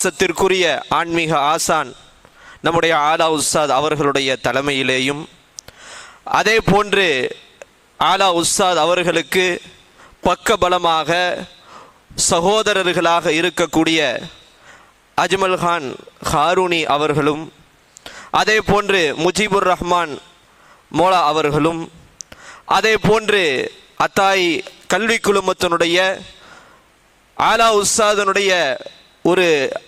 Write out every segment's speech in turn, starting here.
சத்திற்குரிய ஆன்மீக ஆசான் நம்முடைய ஆலா உஸ்தாத் அவர்களுடைய தலைமையிலேயும், அதே போன்று ஆலா உஸ்தாத் அவர்களுக்கு பக்கபலமாக சகோதரர்களாக இருக்கக்கூடிய அஜ்மல் கான் ஹாரூனி அவர்களும், அதே போன்று முஜிபுர் ரஹ்மான் மோலா அவர்களும், அதே போன்று அத்தாய் கல்வி குழுமத்தினுடைய ஆலா உஸ்தாதனுடைய ஒரு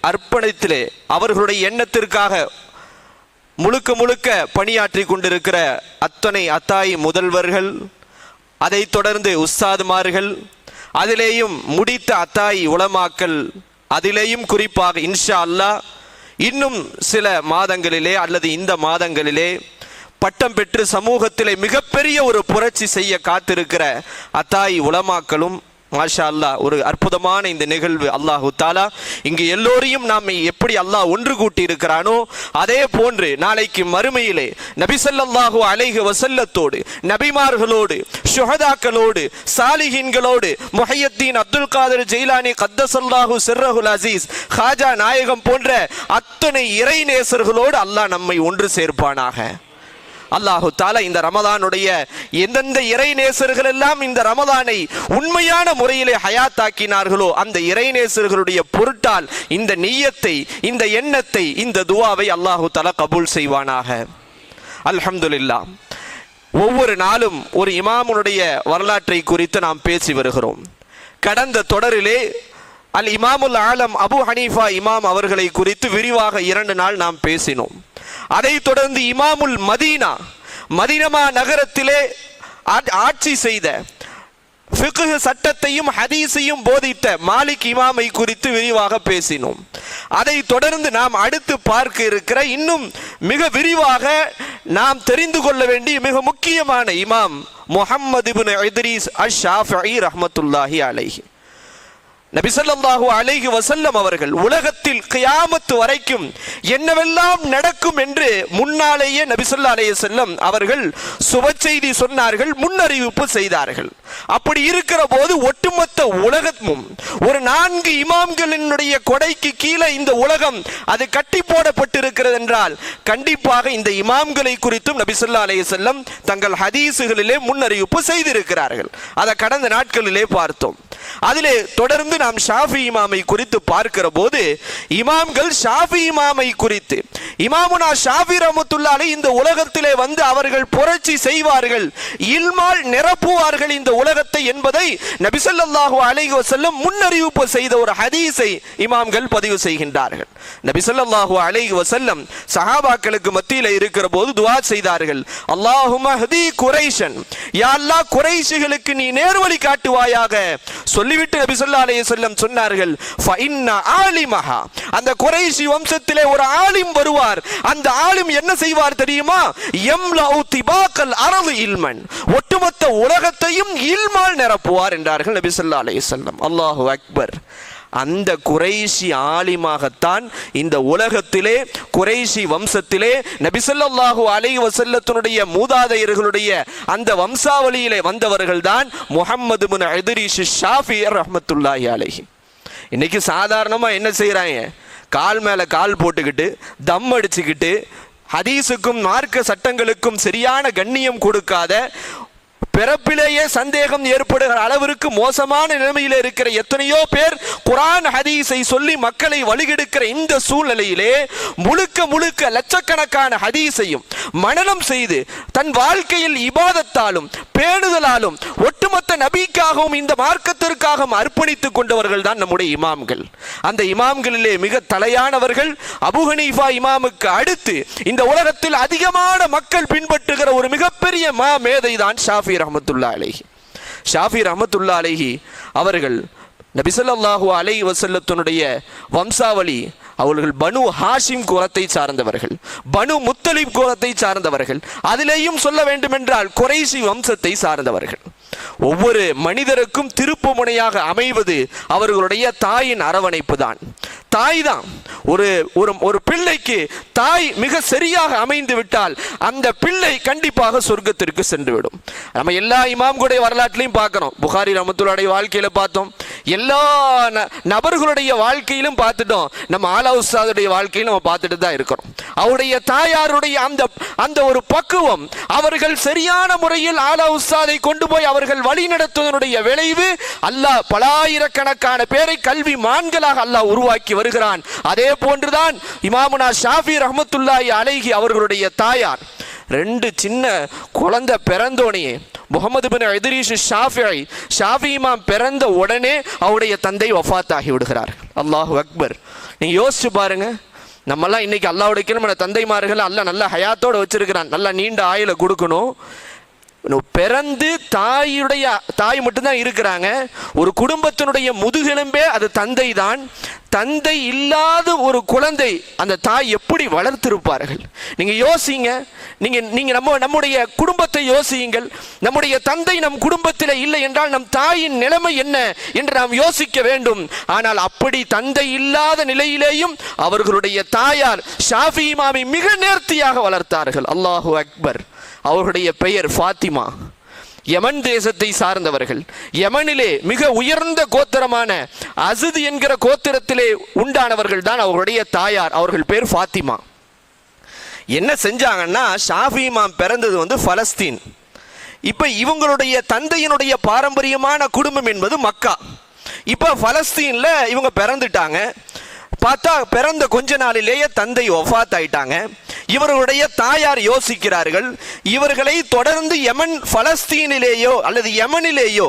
அர்ப்பணித்திலே அவர்களுடைய எண்ணத்திற்காக முழுக்க முழுக்க பணியாற்றி கொண்டிருக்கிற அத்தனை அத்தாய் முதல்வர்கள், அதை தொடர்ந்து உஸ்தாதுமார்கள், அதிலேயும் முடித்த அத்தாய் உலமாக்கள், அதிலேயும் குறிப்பாக இன்ஷா அல்லாஹ் இன்னும் சில மாதங்களிலே அல்லது இந்த மாதங்களிலே பட்டம் பெற்று சமூகத்திலே மிகப்பெரிய ஒரு புரட்சி செய்ய காத்திருக்கிற அத்தாய் உலமாக்களும், மாஷா அல்லாஹ், ஒரு அற்புதமான இந்த நிகழ்வு. அல்லாஹு தாலா இங்கு எல்லோரையும் நாம் எப்படி அல்லாஹ் ஒன்று கூட்டி இருக்கிறானோ அதே போன்று நாளைக்கு மறுமையிலே நபி ஸல்லல்லாஹு அலைஹி வஸல்லத்தோடு, நபிமார்களோடு, ஷுஹதாக்களோடு, சாலிஹீன்களோடு, முஹையத்தீன் அப்துல் காதர் ஜெயிலானி கத்தஸல்லாஹு சிர்ரஹுல் அசீஸ், ஹாஜா நாயகம் போன்ற அத்தனை இறைநேசர்களோடு அல்லாஹ் நம்மை ஒன்று சேர்ப்பானாக. அல்லாஹு தாலா இந்த ரமதானுடைய எந்தெந்த இறைநேசர்கள் எல்லாம் இந்த ரமதானை உண்மையான முறையிலே ஹயாத்தாக்கினார்களோ அந்த இறைநேசர்களுடைய பொருட்டால் இந்த நிய்யத்தை, இந்த எண்ணத்தை, இந்த துவாவை அல்லாஹு தாலா கபூல் செய்வானாக. அல்ஹம்துலில்லாஹ். ஒவ்வொரு நாளும் ஒரு இமாமுடைய வரலாற்றை குறித்து நாம் பேசி வருகிறோம். கடந்த தொடரிலே அல் இமாமுல் ஆலம் அபு ஹனீஃபா இமாம் அவர்களை குறித்து விரிவாக 2 நாள் நாம் பேசினோம். அதை தொடர்ந்து இமாமுல் மதீனா நகரத்திலே ஆட்சி செய்த, ஃபிக்ஹ் சட்டத்தையும் ஹதீஸையும் போதித்த மாலிக் இமாமை குறித்து விரிவாக பேசினோம். அதை தொடர்ந்து நாம் அடுத்து பார்க்க இருக்கிற இன்னும் மிக விரிவாக நாம் தெரிந்து கொள்ள வேண்டிய மிக முக்கியமான இமாம் முஹம்மது இப்னு இத்ரீஸ் அஷ்-ஷாஃபிஈ ரஹ்மத்துல்லாஹி அலைஹி. நபி ஸல்லல்லாஹு அலைஹி வஸல்லம் அவர்கள் உலகத்தில் கியாமத் வரைக்கும் என்னவெல்லாம் நடக்கும் என்று முன்னாலேயே நபி ஸல்லல்லாஹு அலைஹி வஸல்லம் அவர்கள் சுபச்செய்தி சொன்னார்கள், முன்னறிவிப்பு செய்தார்கள். அப்படி இருக்கிற போது ஒட்டுமொத்த உலகமும் ஒரு 4 இமாம்களினுடைய கொடைக்கு கீழே இந்த உலகம் அது கட்டி போடப்பட்டிருக்கிறது என்றால் கண்டிப்பாக இந்த இமாம்களை குறித்தும் நபி ஸல்லல்லாஹு அலைஹி வஸல்லம் தங்கள் ஹதீஸுகளிலே முன்னறிவிப்பு செய்திருக்கிறார்கள். அதை கடந்த நாட்களிலே பார்த்தோம். அதிலே தொடர்ந்து நாம் ஷாஃபி இமாமை குறித்து பார்க்கிற போது இமாம்கள் ஷாஃபி இமாமை குறித்து, இமாமுனா ஷாஃபி ரஹ்மத்துல்லாஹி அலைஹி இந்த உலகத்திலே வந்து அவர்கள் புரட்சி செய்வார்கள், இல்மால் நிரப்புவார்கள் இந்த உலகத்தை என்பதை நபி ஸல்லல்லாஹு அலைஹி வஸல்லம் முன்னறிவிப்பு செய்த ஒரு ஹதீஸை இமாம்கள் பதிவு செய்கின்றார்கள். நபி ஸல்லல்லாஹு அலைஹி வஸல்லம் சஹாபாக்களுக்கு மத்தியில் இருக்கிற போது துஆ செய்தார்கள், அல்லாஹும்ம ஹதி குரைஷன், யா அல்லாஹ் குரைஷிகளுக்கு நீ நேர்வழி காட்டுவாயாக. சொல்லிவிட்டு நபி ஸல்லல்லாஹு அலைஹி வஸல்லம் சொன்னார்கள், ஃபஇன்ன ஆலிமஹா, அந்த குரைஷி வம்சத்திலே ஒரு ஆலிம் வருவார். அந்த ஆலிம் என்ன செய்வார் தெரியுமா? யம்லஉ திபாக்கல் அர்தி இல்மன், ஒட்டுமொத்த உலகத்தையும் இல்மால் நிரப்புவார் என்றார்கள் நபி ஸல்லல்லாஹு அலைஹி வஸல்லம். அல்லாஹு அக்பர். அந்த குரைஷி ஆலிமாகத்தான் இந்த உலகத்திலே குரைஷி வம்சத்திலே நபி ஸல்லல்லாஹு அலைஹி வஸல்லத்தினுடைய மூதாதையர்களுடைய அந்த வம்சாவளியிலே வந்தவர்கள் தான் முஹம்மது இப்னு இத்ரீஸ் ஷாஃபிஈ ரஹ்மத்துல்லாஹி அலைஹி. இன்னைக்கு சாதாரணமா என்ன செய்யறாங்க? கால் மேல கால் போட்டுக்கிட்டு தம் அடிச்சுக்கிட்டு ஹதீஸுக்கும் மார்க்க சட்டங்களுக்கும் சரியான கண்ணியம் கொடுக்காத, பிறப்பிலேயே சந்தேகம் ஏற்படுகிற அளவிற்கு மோசமான நிலைமையில் இருக்கிற எத்தனையோ பேர் குர்ஆன் ஹதீஸை சொல்லி மக்களை வழிகெடுக்கிற இந்த சூழ்நிலையிலே முழுக்க லட்சக்கணக்கான ஹதீஸையும் மனனம் செய்து தன் வாழ்க்கையில் இபாதத்தாலும் பேணுதலாலும் ஒட்டுமொத்த நபிக்காகவும் இந்த மார்க்கத்திற்காகவும் அர்ப்பணித்துக் கொண்டவர்கள் தான் நம்முடைய இமாம்கள். அந்த இமாம்களிலே மிக தலையானவர்கள் அபு ஹனீஃபா இமாமுக்கு அடுத்து இந்த உலகத்தில் அதிகமான மக்கள் பின்பற்றுகிற ஒரு மிகப்பெரிய மேதை தான் ஷாஃபி ரஹ்மத்துல்லாஹி அலைஹி. ஷாஃபி ரஹ்மத்துல்லாஹி அலைஹி அவர்கள் நபி ஸல்லல்லாஹு அலைஹி வஸல்லத்தினுடைய வம்சாவளி, அவர்கள் பனு ஹாஷிம் குலத்தை சார்ந்தவர்கள், பனு முத்தலிப் குலத்தை சார்ந்தவர்கள், அதிலேயும் சொல்ல வேண்டும் என்றால் குறைஷி வம்சத்தை சார்ந்தவர்கள். ஒவ்வொரு மனிதருக்கும் திருப்பு முனையாக அமைவது அவர்களுடைய தாயின் அரவணைப்பு தான். தாய் தான் ஒரு பிள்ளைக்கு தாய் மிக சரியாக அமைந்து விட்டால் அந்த பிள்ளை கண்டிப்பாக சொர்க்கத்திற்கு சென்று விடும். நம்ம எல்லா இமாம்களுடைய வரலாற்றிலையும் பார்க்கிறோம். புகாரி ரஹ்மத்துல்லாஹி வாழ்க்கையில பார்த்தோம், எல்லா நபர்களுடைய வாழ்க்கையிலும் பார்த்துட்டோம், நம்ம ஆலா உஸ்தாதுடைய வாழ்க்கையிலும் நம்ம பார்த்துட்டு தான் இருக்கிறோம். அவருடைய தாயாருடைய அந்த ஒரு பக்குவம், அவர்கள் சரியான முறையில் ஆலா உஸ்தாதை கொண்டு போய் அவர்கள் வழி நடத்துவதனுடைய விளைவு அல்லாஹ் பலாயிரக்கணக்கான பேரை கல்வி மான்களாக அல்லாஹ் உருவாக்கி வருகிறான். அதே போன்றுதான் இமாமுனா ஷாஃபி ரஹ்மத்துல்லாஹி அலைஹி அவர்களுடைய தாயார், 2 சின்ன குழந்தை பிறந்தோனையே முகமது பின் இத்ரீஸ் ஷாஃபி இமாம் பிறந்த உடனே அவருடைய தந்தை வஃபாத் ஆகி விடுகிறார். அல்லாஹு அக்பர். நீங்க யோசிச்சு பாருங்க, நம்மெல்லாம் இன்னைக்கு அல்லாஹ்வுடைய நம்ம தந்தைமார்கள் அல்லாஹ் நல்ல ஹயாத்தோடு வச்சிருக்கிறான், நல்லா நீண்ட ஆயுளை கொடுக்கணும். பிறந்து தாய் மட்டும்தான் இருக்கிறாங்க. ஒரு குடும்பத்தினுடைய முதுகெலும்பே அது தந்தை தான். தந்தை இல்லாத ஒரு குழந்தை அந்த தாய் எப்படி வளர்த்திருப்பார்கள்? நீங்க யோசிங்க. நீங்க நம்முடைய குடும்பத்தை யோசியுங்கள். நம்முடைய தந்தை நம் குடும்பத்தில் இல்லை என்றால் நம் தாயின் நிலைமை என்ன என்று நாம் யோசிக்க வேண்டும். ஆனால் அப்படி தந்தை இல்லாத நிலையிலேயும் அவர்களுடைய தாயார் ஷாஃபி இமாமை மிக நேர்த்தியாக வளர்த்தார்கள். அல்லாஹு அக்பர். அவர்களுடைய பெயர் ஃபாத்திமா. யமன் தேசத்தை சார்ந்தவர்கள். யமனிலே மிக உயர்ந்த கோத்திரமான அஸத் என்கிற கோத்திரத்திலே உண்டானவர்கள் தான் அவர்களுடைய தாயார். அவர்கள் பேர் ஃபாத்திமா. என்ன செஞ்சாங்கன்னா, ஷாஃபி இமாம் பிறந்தது பலஸ்தீன். இப்ப இவங்களுடைய தந்தையினுடைய பாரம்பரியமான குடும்பம் என்பது மக்கா. இப்ப பலஸ்தீன்ல இவங்க பிறந்துட்டாங்க. பார்த்தா பிறந்த கொஞ்ச நாளிலேயே தந்தை வஃபாத் ஆயிட்டாங்க. இவர்களுடைய தாயார் யோசிக்கிறார்கள், இவர்களை தொடர்ந்து பலஸ்தீனிலேயோ அல்லது யமனிலேயோ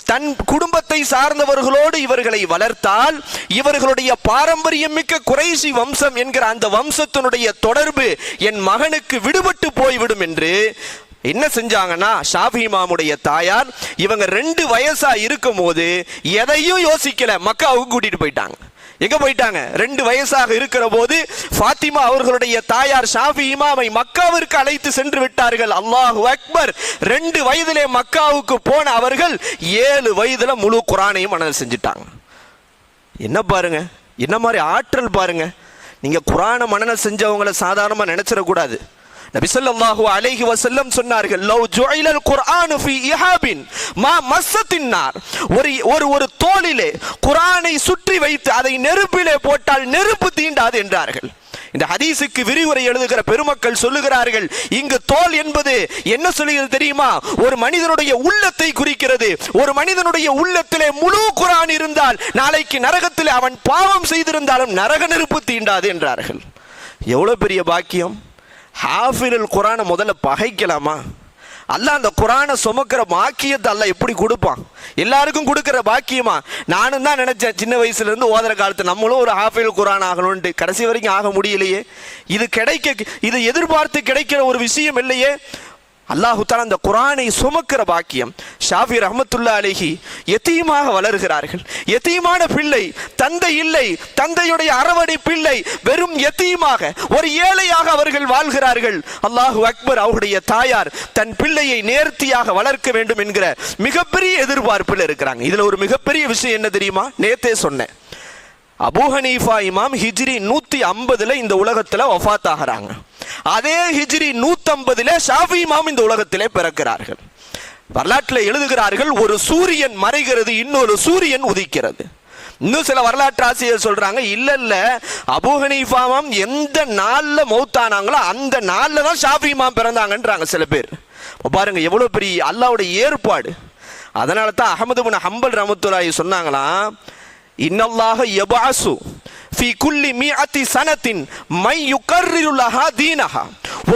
தன் குடும்பத்தை சார்ந்தவர்களோடு இவர்களை வளர்த்தால் இவர்களுடைய பாரம்பரியம் மிக்க குறைஷி வம்சம் என்கிற அந்த வம்சத்தினுடைய தொடர்பு என் மகனுக்கு விடுபட்டு போய்விடும் என்று என்ன செஞ்சாங்கன்னா, ஷாஃபி இமாமுடைய தாயார் இவங்க 2 வயசா இருக்கும் போது எதையும் யோசிக்கல, மக்காவுக்கு கூட்டிட்டு போயிட்டாங்க. எங்க போயிட்டாங்க? 2 வயசாக இருக்கிற போது ஃபாத்திமா அவர்களுடைய தாயார் ஷாஃபி இமாமை மக்காவிற்கு அழைத்து சென்று விட்டார்கள். அல்லாஹு அக்பர். 2 வயதிலே மக்காவுக்கு போன அவர்கள் 7 வயதுல முழு குர்ஆனையும் மனனம் செஞ்சுட்டாங்க. என்ன பாருங்க, என்ன மாதிரி ஆற்றல் பாருங்க. நீங்க குர்ஆனை மனனம் செஞ்சவங்களை சாதாரணமா நினைச்சிடக்கூடாது. நபி ஸல்லல்லாஹு அலைஹி வஸல்லம் சொன்னார்கள், லவ் ஜுஇலல் குர்ஆனு ஃபீ இஹாபின் மா மஸ்ஸத்தின் நார். ஒரு தோலிலே குர்ஆனை சுற்றி வைத்து அதை நெருப்பிலே போட்டால் நெருப்பு தீண்டாது என்றார்கள். இந்த ஹதீஸுக்கு விரிவுரை எழுதுகிற பெருமக்கள் சொல்லுகிறார்கள், இங்கு தோல் என்பது என்ன சொல்லுகிறது தெரியுமா? ஒரு மனிதனுடைய உள்ளத்தை குறிக்கிறது. ஒரு மனிதனுடைய உள்ளத்திலே முழு குர்ஆன் இருந்தால் நாளைக்கு நரகத்திலே அவன் பாவம் செய்திருந்தாலும் நரக நெருப்பு தீண்டாது என்றார்கள். எவ்வளவு பெரிய பாக்கியம்! ஹாஃபில் குர்ஆனை முதல்ல பகைக்கலாமா? அல்லாஹ் அந்த குர்ஆனை சுமக்கிற பாக்கியத்தை அல்லாஹ் எப்படி கொடுப்பான்? எல்லாருக்கும் கொடுக்கிற பாக்கியமா? நானும் தான் நினைச்சேன் சின்ன வயசுல இருந்து ஓதுற காலத்து நம்மளும் ஒரு ஹாஃபில் குர்ஆன் ஆகணும்னு. கடைசி வரைக்கும் ஆக முடியலையே. இது எதிர்பார்த்து கிடைக்கிற ஒரு விஷயம் இல்லையே. அல்லாஹு தஆலா அந்த குர்ஆனை சுமக்கிற பாக்கியம். ஷாஃபி ரஹ்மத்துல்லாஹி அலைஹி யதீமாக வளர்கிறார்கள். யதீமான பிள்ளை, தந்தை இல்லை, தந்தையுடைய அரவணை பிள்ளை, வெறும் யதீமாக ஒரு ஏழையாக அவர்கள் வாழ்கிறார்கள். அல்லாஹு அக்பர். அவருடைய தாயார் தன் பிள்ளையை நேர்த்தியாக வளர்க்க வேண்டும் என்கிற மிகப்பெரிய எதிர்பார்ப்பில் இருக்கிறாங்க. இதுல ஒரு மிகப்பெரிய விஷயம் என்ன தெரியுமா? நேத்தே சொன்னேன். அபூ ஹனீஃபா இமாம் ஹிஜ்ரி 150 இந்த உலகத்துல வஃபாத் ஆகிறாங்க. அதே ஹிஜ்ரி 150 ஷாஃபி இமாம் இந்த உலகத்திலே பிறக்கிறார்கள். வரலாற்றில் எழுதுகிறார்கள், ஒரு சூரியன் மறைகிறது, இன்னொரு சூரியன் உதிக்கிறது. இன்னும் சில வரலாற்று ஆசிரியர் சொல்றாங்க, இல்ல அபூ ஹனீஃபா இமாம் எந்த நாள்ல மௌத்தானாங்களோ அந்த நாள்ல தான் ஷாஃபி இமாம் பிறந்தாங்கன்றாங்க சில பேர். பாருங்க எவ்வளவு பெரிய அல்லாஹ்வுடைய ஏற்பாடு. அதனால தான் அஹ்மது இப்னு ஹம்பல் ரஹ்மத்துல்லாஹி சொன்னாங்களாம், இன்னல்லாஹ யபஅசு ஃபீ குல்லி மிஅத்தி சனத்தின் மை யுகர்ரிரு லஹா தீனஹா.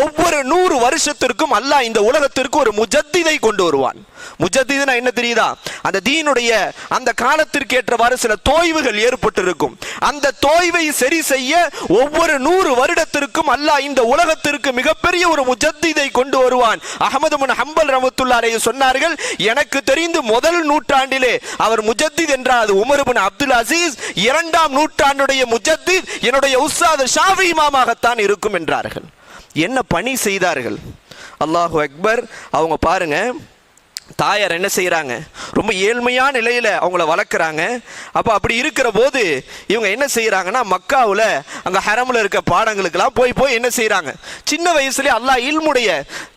ஒவ்வொரு 100 வருஷத்திற்கும் அல்லாஹ் இந்த உலகத்திற்கு ஒரு முஜத்திதை கொண்டு வருவான். முஜத்திதுனா என்ன தெரியுதா? அந்த தீனுடைய அந்த காலத்திற்கு ஏற்றவாறு சில தோய்வுகள் ஏற்பட்டிருக்கும். அந்த தோய்வை சரி செய்ய ஒவ்வொரு 100 வருடத்திற்கும் அல்லாஹ் இந்த உலகத்திற்கு மிகப்பெரிய ஒரு முஜத்திதை கொண்டு வருவான். அஹ்மது இப்னு ஹம்பல் ரஹ்மத்துல்லாஹி அலைஹி சொன்னார்கள், எனக்கு தெரிந்து முதல் நூற்றாண்டிலே அவர் முஜத்தித் என்றார் அது உமர் இப்னு அப்துல் அசீஸ். 2ஆம் நூற்றாண்டுடைய முஜத்தித் என்னுடைய உஸ்தாத் ஷாஃபி இமாமாகத்தான் இருக்கும் என்றார்கள். என்ன பணி செய்தார்கள்! அல்லாஹு அக்பர். அவங்க பாருங்க, தாயார் என்ன செய்கிறாங்க, ரொம்ப ஏழ்மையான நிலையில் அவங்கள வளர்க்குறாங்க. அப்போ அப்படி இருக்கிற போது இவங்க என்ன செய்கிறாங்கன்னா, மக்காவில் அங்கே ஹரமில் இருக்க பாடங்களுக்கெல்லாம் போய் என்ன செய்கிறாங்க, சின்ன வயசுலேயே அல்லாஹ் இல்முடைய,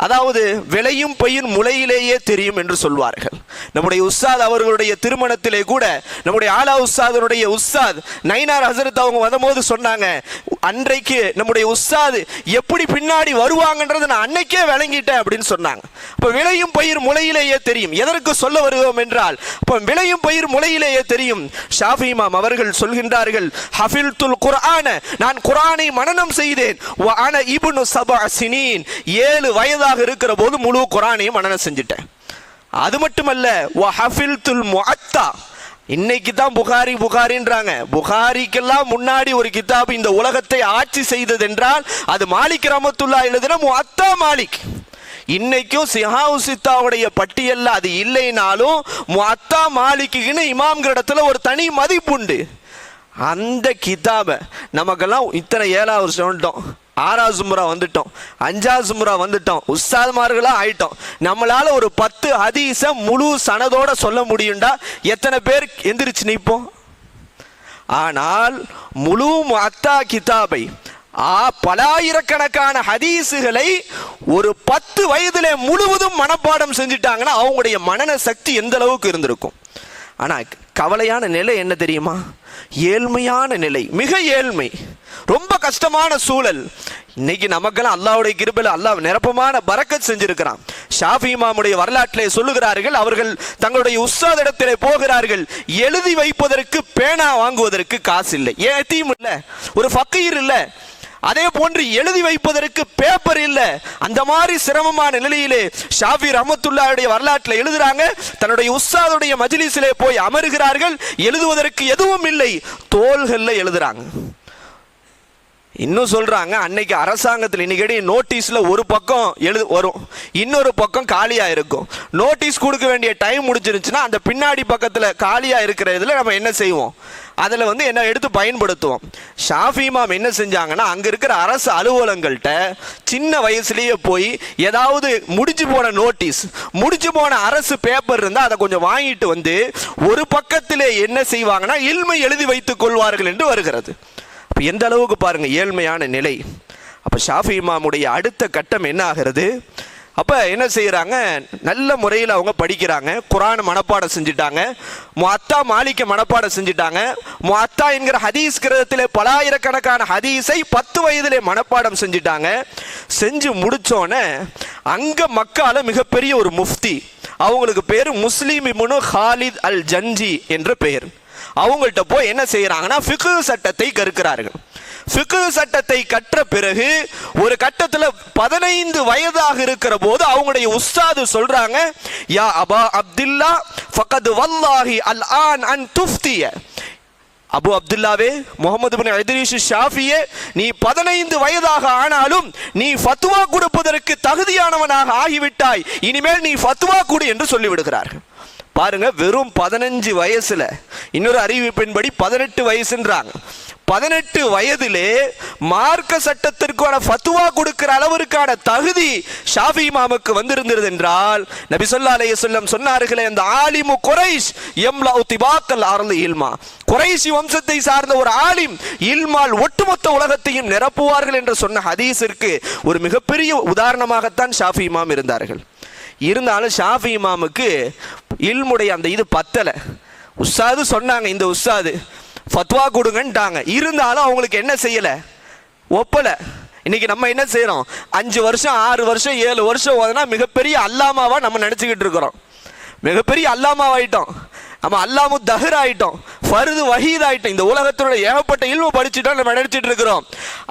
அதாவது விளையும் பயிர் முளையிலேயே தெரியும் என்று சொல்வார்கள். நம்முடைய உஸ்தாத் அவர்களுடைய திருமணத்திலே கூட நம்முடைய ஆலா உஸ்தாதனுடைய உஸ்தாத் நைனார் ஹசரத் அவங்க வந்தபோது சொன்னாங்க, அன்றைக்கு நம்முடைய உஸ்தாது எப்படி பின்னாடி வருவாங்கன்றது நான் அன்னைக்கே விளங்கிட்டேன் அப்படின்னு சொன்னாங்க. இப்போ விளையும் பயிர் முளையிலேயே தெரியும். எதற்கு சொல்ல வருவோம் என்றால், இப்போ விளையும் பயிர் முளையிலேயே தெரியும். ஷாஃபி இமாம் அவர்கள் சொல்கின்றார்கள், ஹஃபில்துல் குர்ஆன, நான் குர்ஆனை மனனம் செய்தேன். வ அன இப்னு சபஅ சினீன், 7 வயதாக இருக்கிற போது முழு குர்ஆனையும் மனனம் செஞ்சிட்டேன். அது மட்டுமல்ல, வ ஹஃபில்துல் முஅத்தா, இன்னைக்கு தான் புகாரின்றாங்க. புகாரிக்கெல்லாம் முன்னாடி ஒரு கிதாப் இந்த உலகத்தை ஆட்சி செய்தது என்றால் அது மாலிக் ரஹ்மத்துல்லாஹி எழுதின முஅத்தா மாலிக். இன்னைக்கும் சிஹாவு சித்தாவுடைய பட்டியல்ல அது இல்லைனாலும் முஅத்தா மாலிக்குன்னு இமாம்களிடத்துல ஒரு தனி மதிப்புண்டு. அந்த கிதாபை நமக்கெல்லாம் இத்தனை 7ஆவது வருஷம் வந்துட்டோம், 6வது முறை வந்துட்டோம், 5வது முறை வந்துட்டோம், உஸ்தாத்மார்களாக ஆயிட்டோம். நம்மளால ஒரு 10 ஹதீஸை முழு சனதோட சொல்ல முடியும்டா எத்தனை பேர் எந்திரிச்சு நிற்போம்? ஆனால் முழு முஅத்தா கிதாபை பலாயிரக்கணக்கான ஹதீஸுகளை ஒரு 10 வயதிலே முழுவதும் மனப்பாடம் செஞ்சுட்டாங்கன்னா அவங்களுடைய மனன சக்தி எந்த அளவுக்கு இருந்திருக்கும். ஆனால் கவலையான நிலை என்ன தெரியுமா? ஏழ்மையான நிலை, மிக ஏழ்மை, ரொம்ப கஷ்டமான சூழல். இன்னைக்கு நமக்கெல்லாம் அல்லாஹ்வுடைய கிருபையில அல்லாஹ் நிரப்பமான பரக்கத் செஞ்சிருக்கிறான். ஷாஃபி இமாமுடைய வரலாற்றிலே சொல்லுகிறார்கள், அவர்கள் தங்களுடைய உஸ்தாத் இடத்திலே போகிறார்கள், எழுதி வைப்பதற்கு பேனா வாங்குவதற்கு காசு இல்லை, ஏதீம் இல்லை, ஒரு ஃபக்கீர் இல்லை, அதே போன்று எழுதி வைப்பதற்கு பேப்பர் இல்லை. அந்த மாதிரி சிரமமான நிலையிலே ஷாஃபி ரஹ்மத்துல்லாஹி வரலாற்றில் எழுதுறாங்க, தன்னுடைய உஸ்தாதுடைய மஜ்லிஸிலே போய் அமர்கிறார்கள், எழுதுவதற்கு எதுவும் இல்லை, தோள்களில் எழுதுறாங்க. இன்னும் சொல்றாங்க, அன்னைக்கு அரசாங்கத்தில் இன்னைக்கு நோட்டீஸ்ல ஒரு பக்கம் வரும், இன்னொரு பக்கம் காலியா இருக்கும். நோட்டீஸ் கொடுக்க வேண்டிய டைம் முடிஞ்சிருச்சுன்னா அந்த பின்னாடி பக்கத்துல காலியா இருக்கிற இதுல நம்ம என்ன செய்வோம், அதில் என்ன எடுத்து பயன்படுத்துவோம். ஷாஃபி இமாம் என்ன செஞ்சாங்கன்னா, அங்கே இருக்கிற அரசு அலுவலகங்கள்கிட்ட சின்ன வயசுலேயே போய் ஏதாவது முடிஞ்சு போன நோட்டீஸ், முடிஞ்சு போன அரசு பேப்பர் இருந்தால் அதை கொஞ்சம் வாங்கிட்டு வந்து ஒரு பக்கத்தில் என்ன செய்வாங்கன்னா இல்மை எழுதி வைத்துக் கொள்வார்கள் என்று வருகிறது. அப்போ எந்த அளவுக்கு பாருங்க ஏழ்மையான நிலை. அப்போ ஷாஃபி இமாமுடைய அடுத்த கட்டம் என்ன ஆகிறது? அப்போ என்ன செய்கிறாங்க, நல்ல முறையில் அவங்க படிக்கிறாங்க, குர்ஆன் மனப்பாடம் செஞ்சுட்டாங்க, முஅத்தா மாலிக்க மனப்பாடம் செஞ்சுட்டாங்க. முஅத்தா என்கிற ஹதீஸ் கிரந்தத்திலே பலாயிரக்கணக்கான ஹதீஸை 10 வயதிலே மனப்பாடம் செஞ்சுட்டாங்க. செஞ்சு முடித்தோன்னே அங்கே மக்கால மிகப்பெரிய ஒரு முஃப்தி, அவங்களுக்கு பேர் முஸ்லிம் இப்னு ஹாலித் அல் ஜன்ஜி என்ற பெயர். அவங்கள்ட்ட போய் என்ன செய்கிறாங்கன்னா ஃபிக்ஹ் சட்டத்தை கற்கிறார்கள். ஃபிக்ஹ் சட்டத்தை கற்ற பிறகு ஒரு கட்டத்தில் 15 வயதாக இருக்கிற போது அவங்களுடைய உஸ்தாது சொல்றாங்க, யா அபா அப்துல்லா ஃபகத் வல்லாஹி அல் ஆன் அன் துஃப்திய, அபு அப்துல்லாவே, முகமது பின் இத்ரீஸ் ஷாஃபியே, நீ 15 வயதாக ஆனாலும் நீ ஃபத்வா கொடுப்பதற்கு தகுதியானவனாக ஆகிவிட்டாய், இனிமேல் நீ ஃபத்வா கொடு என்று சொல்லிவிடுகிறார்கள். பாருங்க, வெறும் 15 வயசுல, இன்னொரு அறிவிப்பின்படி 18 வயசுன்றாங்க, 18 வயதிலே மார்க்க சட்டத்திற்கான ஃபத்வா கொடுக்கிற அளவிற்கான தகுதி ஷாஃபி இமாமுக்கு வந்திருந்தது என்றால், நபி ஸல்லல்லாஹு அலைஹி வஸல்லம் சொன்னார்களே, அந்த ஆலிமு குரைஷ் யம்லஉ திபாக்கல் அர்லி இல்மா, குரைஷி வம்சத்தை சார்ந்த ஒரு ஆலிம் இல்மால் ஒட்டுமொத்த உலகத்தையும் நிரப்புவார்கள் என்று சொன்ன ஹதீஸிற்கு ஒரு மிகப்பெரிய உதாரணமாகத்தான் ஷாஃபி இமாம் இருந்தார்கள். இருந்தாலும் ஷாஃபி இமாமுக்கு இல்முடைய அந்த இது பத்தலை. உஸ்தாது சொன்னாங்க, இந்த உஸ்தாது ஃபத்வா கொடுங்கன்ட்டாங்க, இருந்தாலும் அவங்களுக்கு என்ன செய்யலை, ஒப்பலை. இன்னைக்கு நம்ம என்ன செய்கிறோம், 5 வருஷம் 6 வருஷம் 7 வருஷம் ஓதுனா மிகப்பெரிய அல்லாமாவா நம்ம நினச்சிக்கிட்டு இருக்கிறோம், மிகப்பெரிய அல்லாமாவாயிட்டோம், நம்ம அல்லாமு தஹர் ஆயிட்டோம், ஃபர்து வஹீத் ஆயிட்டோம், இந்த உலகத்தோட ஏகப்பட்ட இல்மு படிச்சுட்டோம் நம்ம நினைச்சிட்டு இருக்கிறோம்.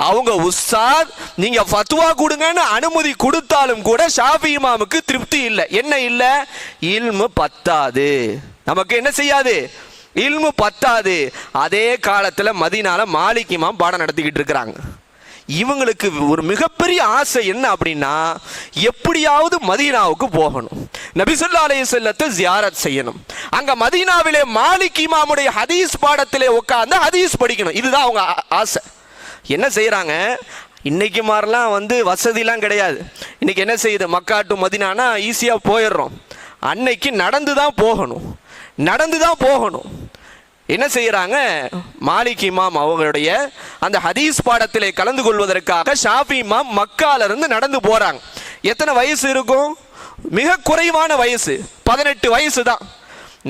அவங்க உஸ்தாத் நீங்க ஃபத்வா கொடுங்கன்னு அனுமதி கொடுத்தாலும் கூட ஷாஃபி இமாமுக்கு திருப்தி இல்லை. என்ன இல்லை, இல்மு பத்தாது, நமக்கு என்ன செய்யாது, இல்மு பத்தாது. அதே காலத்தில் மதீனால மாலிக் இமாம் பாடம் நடத்திக்கிட்டு இருக்கிறாங்க. இவங்களுக்கு ஒரு மிகப்பெரிய ஆசை என்ன அப்படின்னா, எப்படியாவது மதீனாவுக்கு போகணும், நபி ஸல்லல்லாஹு அலைஹி வஸல்லத்தை ஜியாரத் செய்யணும், அங்க மதீனாவிலே மாலிக் இமாமுடைய ஹதீஸ் பாடத்திலே உட்கார்ந்து ஹதீஸ் படிக்கணும். இதுதான் அவங்க ஆசை. என்ன செய்யறாங்க, இன்னைக்கு மாதிரிலாம் வசதிலாம் கிடையாது. இன்னைக்கு என்ன செய்யுது, மக்கா டு மதீனானா ஈஸியாக போயிடுறோம். அன்னைக்கு நடந்து தான் போகணும். என்ன செய்யறாங்க, மாலிக் இமாம் அவங்களுடைய அந்த ஹதீஸ் பாடத்திலே கலந்து கொள்வதற்காக ஷாஃபி இமாம் மக்கால இருந்து நடந்து போறாங்க. எத்தனை வயசு இருக்கும்? மிக குறைவான வயசு, 18 வயசு தான்.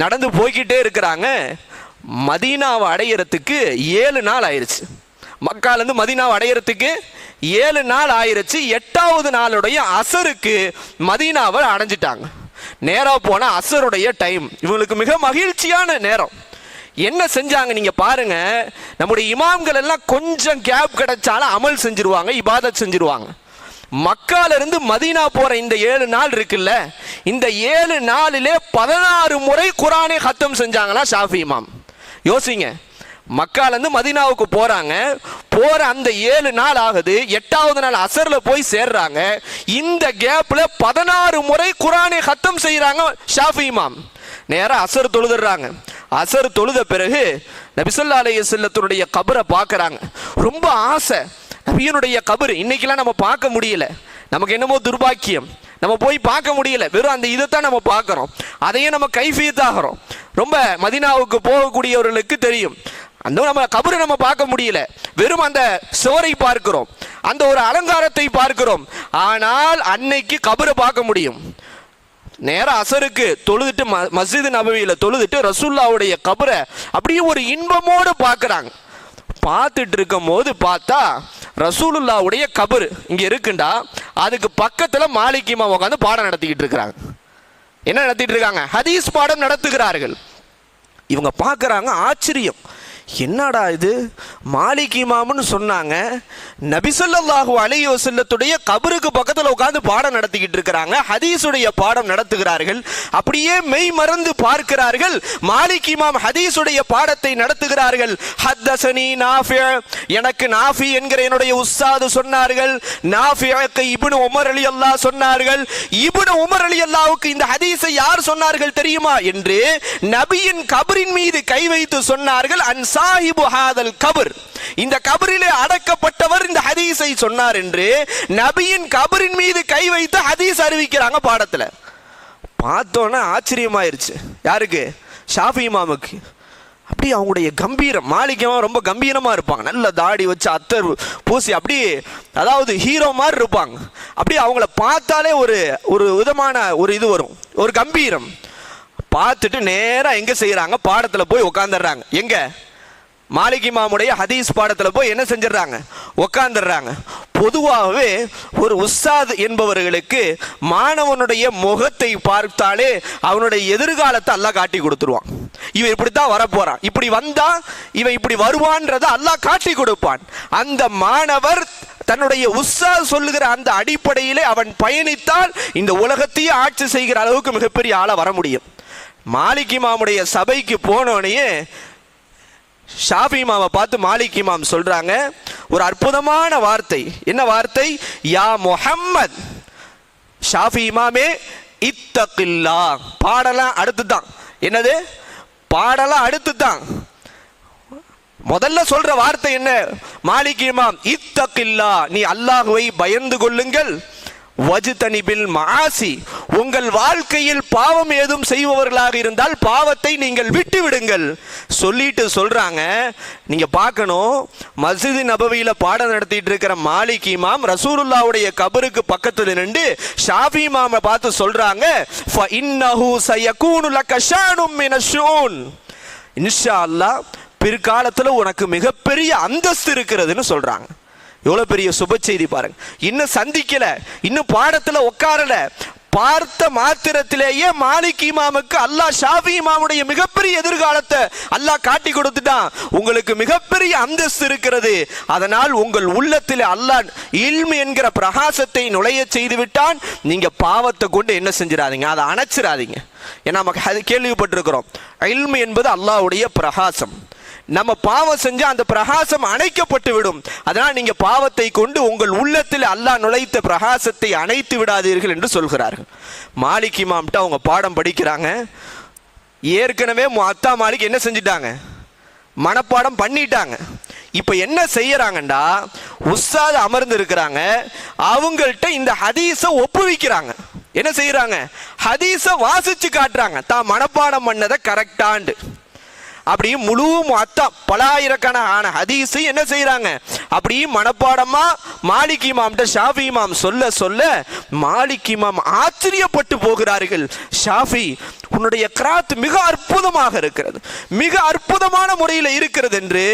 நடந்து போய்கிட்டே இருக்கிறாங்க. மதீனாவை அடையிறதுக்கு 7 நாள் ஆயிடுச்சு. மக்காலேருந்து மதீனாவை அடையிறதுக்கு 7 நாள் ஆயிடுச்சு. 8வது நாளுடைய அசருக்கு மதீனாவை அடைஞ்சிட்டாங்க. நேராக போனால் அசருடைய டைம். இவங்களுக்கு மிக மகிழ்ச்சியான நேரம். என்ன செஞ்சாங்க நீங்க பாருங்க, நம்முடைய இமாம்கள் எல்லாம் கொஞ்சம் கேப் கிடைச்சாலும் அமல் செஞ்சிருவாங்க, இபாதத் செஞ்சிருவாங்க. மக்கால இருந்து மதீனா போற இந்த 7 நாள் இருக்குல்ல, இந்த 7 நாளிலே 16 முறை குர்ஆனை ஹத்தம் செஞ்சாங்களா ஷாஃபி இமாம். யோசிங்க, மக்கால இருந்து மதீனாவுக்கு போறாங்க, போற அந்த 7 நாள் ஆகுது. 8வது நாள் அசர்ல போய் சேர்றாங்க. இந்த கேப்ல 16 முறை குர்ஆனை ஹத்தம் செய்யறாங்க ஷாஃபி இமாம். நேரா அசர் தொழுதுறாங்க. அசர் தொழுத பிறகு நபி ஸல்லல்லாஹு அலைஹி வஸல்லத்துடைய கபரை பார்க்கறாங்க. ரொம்ப ஆசை, நபியினுடைய கபர் இன்னைக்கெல்லாம் நம்ம பார்க்க முடியல. நமக்கு என்னமோ துர்பாக்கியம், நம்ம போய் பார்க்க முடியல. வெறும் அந்த இதைத்தான் நம்ம பார்க்குறோம், அதையும் நம்ம கைஃபியத்தாகிறோம். ரொம்ப மதீனாவுக்கு போகக்கூடியவர்களுக்கு தெரியும், அந்த நம்ம கபரை நம்ம பார்க்க முடியல, வெறும் அந்த சுவரை பார்க்கிறோம், அந்த ஒரு அலங்காரத்தை பார்க்கிறோம். ஆனால் அன்னைக்கு கபரை பார்க்க முடியும். நேரம் அசருக்கு தொழுதுட்டு மஸ்ஜித் நபவியில் தொழுதுட்டு ரசூலுல்லாவுடைய கபரை அப்படியே ஒரு இன்பமோடு பார்க்குறாங்க. பார்த்துட்டு இருக்கும் போது பார்த்தா ரசூலுல்லாவுடைய கபர் இங்கே இருக்குண்டா, அதுக்கு பக்கத்தில் மாலிக் இமாம் உட்காந்து பாடம் நடத்திக்கிட்டு இருக்கிறாங்க. என்ன நடத்திட்டு இருக்காங்க? ஹதீஸ் பாடம் நடத்துகிறார்கள். இவங்க பார்க்குறாங்க, ஆச்சரியம், என்னடா இது, மாலிக் இமாம்னு சொன்னாங்க, நபி ஸல்லல்லாஹு அலைஹி வஸல்லத்துடைய கபருக்கு பக்கத்தில் உட்கார்ந்து பாடம் நடத்திக்கிட்டு இருக்கிறாங்க, ஹதீஸுடைய பாடம் நடத்துகிறார்கள். அப்படியே மெய் மறந்து பார்க்கிறார்கள். மாலிக் இமாம் ஹதீஸுடைய பாடத்தை நடத்துகிறார்கள். ஹத்தஸனி நாஃபி, எனக்கு நாஃபி என்கிற என்னுடைய உஸ்தாது சொன்னார்கள். நாஃபிக்கு இப்னு உமர் ரலியல்லாஹு சொன்னார்கள். இப்னு உமர் ரலியல்லாஹுக்கு இந்த ஹதீஸை யார் சொன்னார்கள் தெரியுமா என்று நபியின் கபரின் மீது கை வைத்து சொன்னார்கள். சாஹிபு ஹாதல் கபர், இந்த கபரிலே அடக்கப்பட்டவர் இந்த ஹதீஸை சொன்னார் என்று நபியின் கபரின் மீது கை வைத்து ஹதீஸ் அறிவிக்கிறாங்க பாடத்துல. பார்த்தோன்னா ஆச்சரியமாயிருச்சு. யாருக்கு? ஷாஃபி இமாமுக்கு. அப்படி அவங்களுடைய கம்பீரம், மாலிக் இமாம் ரொம்ப கம்பீரமா இருப்பாங்க, நல்ல தாடி வச்சு அத்தர் பூசி அப்படி, அதாவது ஹீரோ மாதிரி இருப்பாங்க. அப்படி அவங்கள பார்த்தாலே ஒரு விதமான ஒரு இது வரும், ஒரு கம்பீரம். பார்த்துட்டு நேராக எங்க செய்யறாங்க, பாடத்துல போய் உட்காந்துடுறாங்க. எங்க? மாலிக் இமாமுடைய ஹதீஸ் பாடத்துல போய் என்ன செஞ்சிடறாங்க, உட்காந்துடுறாங்க. பொதுவாகவே ஒரு உஸ்தாத் என்பவர்களுக்கு மாணவனுடைய முகத்தை பார்த்தாலே அவனுடைய எதிர்காலத்தை அல்லாஹ் காட்டி கொடுத்துருவான். இவன் இப்படித்தான் வரப்போறான், இப்படி வந்தா இவன் இப்படி வருவான்றதை அல்லாஹ் காட்டி கொடுப்பான். அந்த மாணவர் தன்னுடைய உஸ்தாத் சொல்லுகிற அந்த அடிப்படையிலே அவன் பயணித்தால் இந்த உலகத்தையே ஆட்சி செய்கிற அளவுக்கு மிகப்பெரிய ஆளா வர முடியும். மாலிக் இமாமுடைய சபைக்கு போனோடனே ஷாஃபி இமாமை பார்த்து மாலிக் இமாம் சொல்றாங்க ஒரு அற்புதமான வார்த்தை. என்ன வார்த்தை? யா முஹம்மத். ஷாஃபி இமாமே இத்தகில்லா. பாடலாம் அடுத்து தான். என்னது? பாடலாம் அடுத்து தான். முதல்ல சொல்ற வார்த்தை என்ன? மாலிக் இமாம் இத்தகில்லா, நீ அல்லாஹ்வை பயந்து கொள்ளுங்கள். வஜ்தனிபில் மஆசி, உங்கள் வாழ்க்கையில் பாவம் ஏதும் செய்பவர்களாக இருந்தால் பாவத்தை நீங்கள் விட்டு விடுங்கள். சொல்லிட்டு சொல்றாங்க, நீங்க பார்க்கணும், மஸ்ஜித் நபவியில பாடம் நடத்திட்டு இருக்கிற மாலிக் இமாம் ரசூலுல்லாவுடைய கபருக்கு பக்கத்துல நின்று ஷாஃபி இமாமை பார்த்து சொல்றாங்க, ஃப இன்னஹு சயகூனு லக ஷானும் மினஷ் ஷூன், இன்ஷா அல்லாஹ் பிற்காலத்துல உனக்கு மிகப்பெரிய அந்தஸ்து இருக்கிறதுன்னு சொல்றாங்க. எவ்வளவு பெரிய சுப செய்தி பாருங்க. இன்னும் சந்திக்கல, இன்னும் பாடத்துல உட்காரல, பார்த்த மாத்திரத்திலேயே மாலிக் இமாமுக்கு அல்லாஹ் ஷாஃபி இமாமுடைய மிகப்பெரிய எதிர்காலத்தை அல்லாஹ் காட்டி கொடுத்துட்டான். உங்களுக்கு மிகப்பெரிய அந்தஸ்து இருக்கிறது, அதனால் உங்கள் உள்ளத்தில் அல்லாஹ் இல்ம் என்கிற பிரகாசத்தை நுழைய செய்து விட்டான். நீங்க பாவத்தை கொண்டு என்ன செஞ்சிடாதீங்க, அதை அணைச்சிடாதீங்க. ஏன்னா நமக்கு கேள்விப்பட்டிருக்கிறோம், இல்ம் என்பது அல்லாஹ்வுடைய பிரகாசம். நம்ம பாவம் செஞ்சா அந்த பிரகாசம் அணைக்கப்பட்டு விடும். அதனால் நீங்க பாவத்தை கொண்டு உங்கள் உள்ளத்தில் அல்லாஹ் நுழைத்த பிரகாசத்தை அணைத்து விடாதீர்கள் என்று சொல்கிறார்கள். மாலிக் இமாம்கிட்ட அவங்க பாடம் படிக்கிறாங்க. ஏற்கனவே முஅத்தா மாலிக் என்ன செஞ்சிட்டாங்க, மனப்பாடம் பண்ணிட்டாங்க. இப்ப என்ன செய்யறாங்கண்டா, உஸ்தாத் அமர்ந்து இருக்கிறாங்க, அவங்கள்ட்ட இந்த ஹதீஸை ஒப்புவிக்கிறாங்க. என்ன செய்யறாங்க? ஹதீஸ வாசிச்சு காட்டுறாங்க, தான் மனப்பாடம் பண்ணதை கரெக்டாண்டு. அப்படியே முழு முஅத்தா பலாயிரக்கணக்கான ஹதீஸ் என்ன செய்யறாங்க? அப்படியே மனப்பாடமா மாலிக் இமாம்கிட்ட ஷாஃபி இமாம் சொல்ல சொல்ல மாலிக் இமாம் ஆச்சரியப்பட்டு போகிறார்கள். ஷாஃபி, உன்னுடைய கிராத் மிக அற்புதமாக இருக்கிறது, மிக அற்புதமான முறையில் இருக்கிறது என்று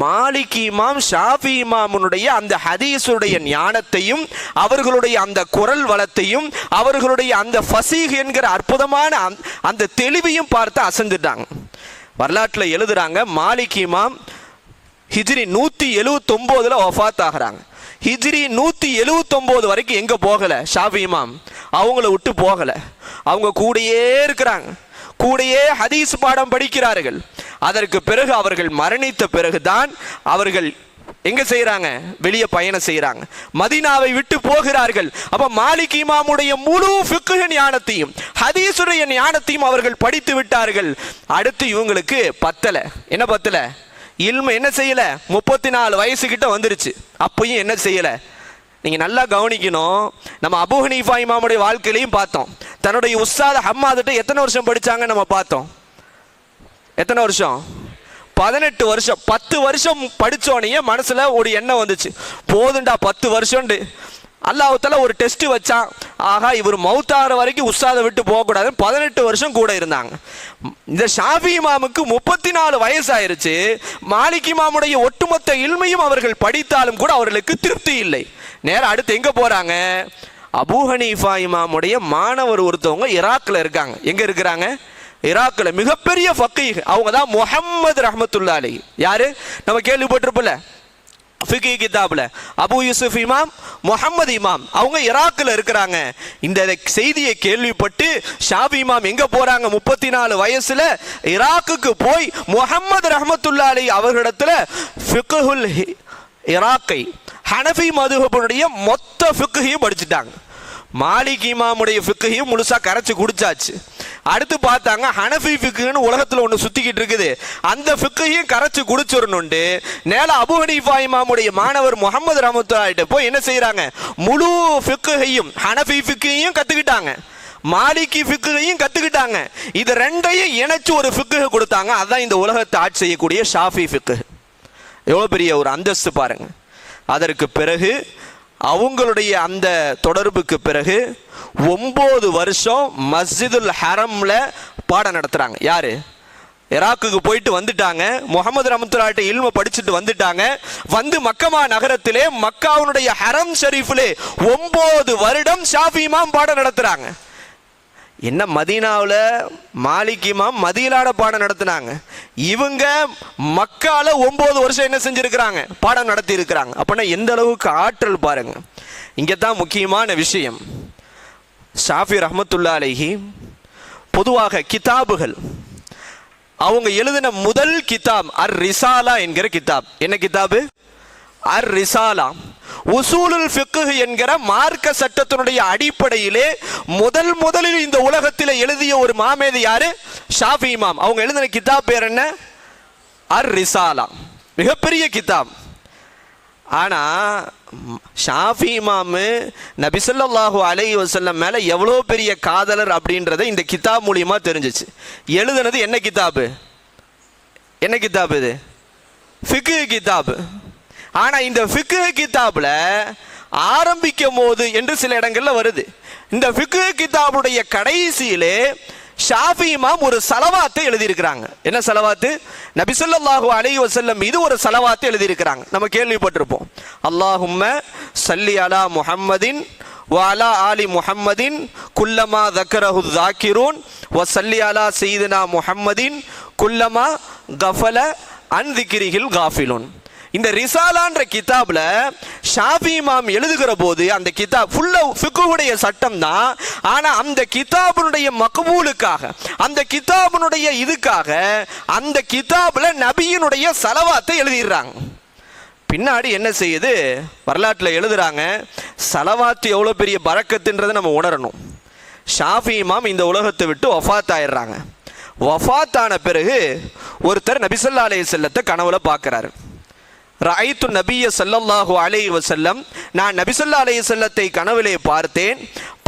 மாலிக் இமாம் ஷாஃபி இமாமுடைய அந்த ஹதீஸுடைய ஞானத்தையும் அவர்களுடைய அந்த குரல் வளத்தையும் அவர்களுடைய அந்த ஃபசீஹ் என்கிற அற்புதமான அந்த தெளிவையும் பார்த்து அசந்துட்டாங்க. வரலாற்றில் எழுதுறாங்க, மாலிக் இமாம் ஹிஜ்ரி 179 வஃபாத் ஆகிறாங்க. ஹிஜ்ரி 179 வரைக்கும் எங்க போகல ஷாஃபி இமாம், அவங்கள விட்டு போகல, அவங்க கூடயே இருக்கிறாங்க, கூடயே ஹதீஸ் பாடம் படிக்கிறார்கள். அதற்கு பிறகு அவர்கள் மரணித்த பிறகுதான் அவர்கள் எங்க செய்யறாங்க? வெளியே பயணம் செய்யறாங்க, மதீனாவை விட்டு போகிறார்கள். அப்ப மாலிக் இமாமுடைய முழு ஃபிக்ஹ் ஞானத்தையும் ஹதீஸுடைய ஞானத்தையும் அவர்கள் படித்து விட்டார்கள். அடுத்து இவங்களுக்கு பத்தல. என்ன பத்தல? இல்மு என்ன செய்யல? 34 வயசு கிட்ட வந்துருச்சு. அப்பயும் என்ன செய்யல? நீங்க நல்லா கவனிக்கணும். நம்ம அபூ ஹனீஃபா இமாமுடைய வாழ்க்கையிலையும் பார்த்தோம். தன்னுடைய உஸ்தாத் ஹம்மாதுட்ட எத்தனை வருஷம் படிச்சாங்க நம்ம பார்த்தோம். எத்தனை வருஷம்? 18 வருஷம். 10 வருஷம் படிச்சோனையே மனசுல ஒரு எண்ணம் வந்துச்சு, போதுண்டா 10 வருஷம். அல்லாஹ் தஆலா ஒரு டெஸ்ட் வச்சான். ஆகா, இவர் மௌத்தார வரைக்கும் உஸ்தாதை விட்டு போகக்கூடாது. 18 வருஷம் கூட இருந்தாங்க. இந்த ஷாஃபி இமாமுக்கு 34 வயசு ஆயிருச்சு. மாலிக் இமாமுடைய ஒட்டுமொத்த இல்மையும் அவர்கள் படித்தாலும் கூட அவர்களுக்கு திருப்தி இல்லை. நேரம் அடுத்து எங்க போறாங்க? அபூ ஹனீஃபா இமாமுடைய மாணவர் ஒருத்தவங்க ஈராக்ல இருக்காங்க. எங்க இருக்கிறாங்க? ஈராக்ல. மிகப்பெரிய ஃபக்கீஹ் அவங்க தான் முஹம்மது ரஹ்மத்துல்லாஹி அலைஹி. யாரு? நம்ம கேள்விப்பட்டிருப்போம்ல ஃபிக்ஹ் கிதாப்ல அபூ யூசுப் இமாம், முஹம்மது இமாம். அவங்க ஈராக்ல இருக்கிறாங்க. இந்த செய்தியை கேள்விப்பட்டு ஷாஃபி இமாம் எங்க போறாங்க? 34 வயசுல ஈராக்குக்கு போய் முஹம்மது ரஹ்மத்துல்லாஹி அலைஹி அவர்களிடத்துல ஃபிக்ஹுல் ஈராக்கை ஹனஃபி மதுஹபுடைய மொத்த ஃபிக்ஹையும் படிச்சுட்டாங்க. மாலிக் இமாமுடைய ஃபிக்ஹையும் முழுசா கரைச்சு குடிச்சாச்சு. அடுத்து பார்த்தாங்க ஹனஃபி ஃபிக்ஹ்னு உலகத்துல ஒன்று சுத்திக்கிட்டு இருக்குது, அந்த ஃபிக்ஹையும் கரைச்சு குடிச்சிடணுண்டு நேர அபூ ஹனீஃபா இமாமுடைய மாணவர் முஹம்மது ரஹ்மத்துல்லாஹி போய் என்ன செய்யறாங்க? முழு ஃபிக்ஹையும் ஹனஃபி ஃபிக்ஹையும் கத்துக்கிட்டாங்க, மாலிகி ஃபிக்ஹையும் கத்துக்கிட்டாங்க. இது ரெண்டையும் இணைச்சு ஒரு ஃபிக்ஹ் கொடுத்தாங்க. அதான் இந்த உலகத்தை ஆட்சி செய்யக்கூடிய ஷாஃபி ஃபிக்ஹ். எவ்வளவு பெரிய ஒரு அந்தஸ்து பாருங்க. அதற்கு பிறகு அவங்களுடைய அந்த தொடர்புக்கு பிறகு 9 வருஷம் மஸ்ஜிதுல் ஹரம்ல பாடம் நடத்துறாங்க. யாரு? ஈராக்குக்கு போயிட்டு வந்துட்டாங்க. முஹம்மது ரஹ்மத்துல்லாஹி இல்ம படிச்சுட்டு வந்துட்டாங்க. வந்து மக்கமா நகரத்திலே மக்காவுடைய ஹரம் ஷரீஃபிலே 9 வருடம் ஷாஃபி இமாம் பாடம் நடத்துறாங்க. என்ன மதீனாவில் மாலிக் இமாம் மதீனால பாடம் நடத்தினாங்க, இவங்க மக்கால 9 வருஷம் என்ன செஞ்சிருக்கிறாங்க? பாடம் நடத்தி இருக்கிறாங்க. அப்படின்னா எந்த அளவுக்கு ஆற்றல் பாருங்க. இங்கே தான் முக்கியமான விஷயம். ஷாஃபி ரஹ்மத்துல்லாஹி அலைஹி பொதுவாக கிதாபுகள் அவங்க எழுதின முதல் கிதாப் அர் ரிசாலா என்கிற கிதாப். என்ன கிதாபு? அர் ரிசாலா. உசூலுல் ஃபிக்ஹ் என்கிற மார்க்க சட்டத்தினுடைய அடிப்படையிலே முதலில் இந்த உலகத்தில் எழுதிய ஒரு மாமேதி யாரு? ஷாஃபி இமாம். அவங்க எழுதின கிதாப் பேர் என்ன? அர் ரிசாலா. மிகப்பெரிய கிதாப். ஆனா ஷாஃபி இமாம் நபி ஸல்லல்லாஹு அலைஹி வஸல்லம் மேல எவ்வளோ பெரிய காதலர் அப்படின்றத இந்த கிதாப் மூலியமா தெரிஞ்சிச்சு. எழுதுனது என்ன கிதாபு? என்ன கிதாப் இது? ஃபிக்ஹ் கிதாப். ஆனா இந்த ஃபிக்ஹ் கிதாப்ல ஆரம்பிக்கும் போது என்று சில இடங்கள்ல வருது. இந்த ஃபிக்ஹ் கிதாபுடைய கடைசியிலே ஷாஃபி இமாம் ஒரு சலவாத்தை எழுதியிருக்கிறாங்க. என்ன சலவாத்து? நபி ஸல்லல்லாஹு அலைஹி வஸல்லம் மீது ஒரு சலவாத்தை எழுதியிருக்கிறாங்க. நம்ம கேள்விப்பட்டிருப்போம். அல்லாஹும்ம ஸல்லி அலா முஹம்மதின் வ அலா ஆலி முஹம்மதின் குல்லமா ذكرஹு ذاكرون வ ஸல்லி அலா சய்யிதினா முஹம்மதின் குல்லமா கஃபல அன் ذிக்ரிஹில் காஃபிலூன். இந்த ரிசாலான்ற கிதாப்ல ஷாஃபி இமாம் எழுதுகிற போது அந்த கிதாப் ஃபுல்லா ஃபிக்ஹுடைய சட்டம் தான். ஆனா அந்த கிதாபுடைய மக்பூலுக்காக, அந்த கிதாபுடைய இதுக்காக அந்த கிதாப்ல நபியினுடைய சலவாத்தை எழுதிடுறாங்க. பின்னாடி என்ன செய்யுது? வரலாற்றில் எழுதுறாங்க, சலவாத்து எவ்வளோ பெரிய பரக்கத்துன்றதை நம்ம உணரணும். ஷாஃபி இமாம் இந்த உலகத்தை விட்டு வஃபாத் ஆயிடுறாங்க. வஃபாத் ஆன பிறகு ஒருத்தர் நபி ஸல்லல்லாஹு அலைஹி வஸல்லத்தை கனவுல பார்க்கிறாரு. ரஅய்து நபிய ஸல்லல்லாஹு அலைஹி வஸல்லம், நான் நபி ஸல்லல்லாஹு அலைஹி வஸல்லத்தை கனவிலே பார்த்தேன்.